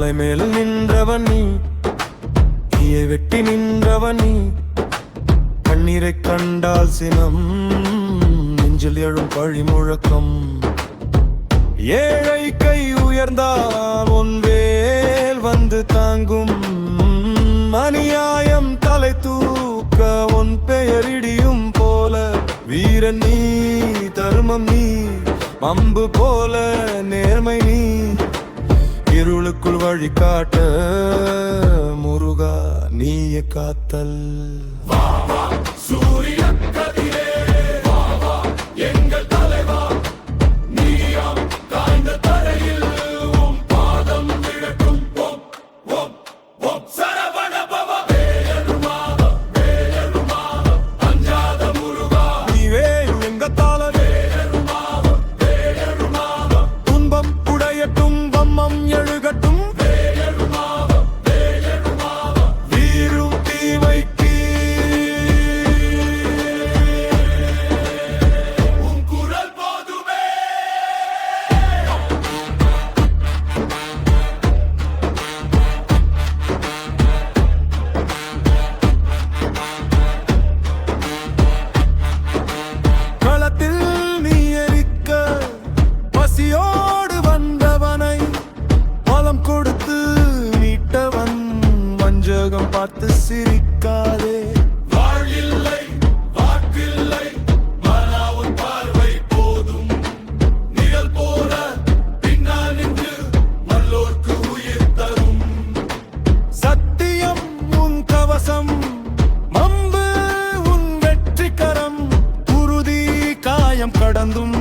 மலை மேல் நின்றவன் நீ, தீயை வெட்டி நின்றவன் நீ. கண்ணீரை கண்டால் சினம், நெஞ்சில் எழும் பழி முழக்கம். ஏழை கை உயர்ந்தால் ஒன்வேல் வந்து தாங்கும். அநியாயம் தலை தூக்க உன் பெயர் இடியும் போல. வீரன் நீ, தர்மம் நீ, அம்பு போல நேர்மை நீ. இருளுக்குள் வழி காட்ட முருகா நீயே காத்தல். சூரிய கதிரே வா வா எங்கள் தலைவா, நீயாம் காய்ந்த தரையில் உம் பாதம் விழட்டும். ஓம் ஓம் ஓம் சரவண பவ. வேலருமாக வேலருமாக அஞ்சாத முருகா, நீவே எங்க தாள. வேலருமாக வேலருமாக துன்பம் உடையட்டும், வம்மம் எழுகட்டும். வேலருமாக வேலருமாக வீரும் தீமைக்கு பார்த்து சிரிக்காதே. வாழ்வில்லை வாக்கில்லை மனாவுன் பார்வை போதும். நிழல் போல பின்னால் நின்று மல்லோர்க்கு உயிர் தரும். சத்தியம் உன் கவசம், அம்பு உன் வெற்றிக்கரம். உறுதி காயம் கடந்தும்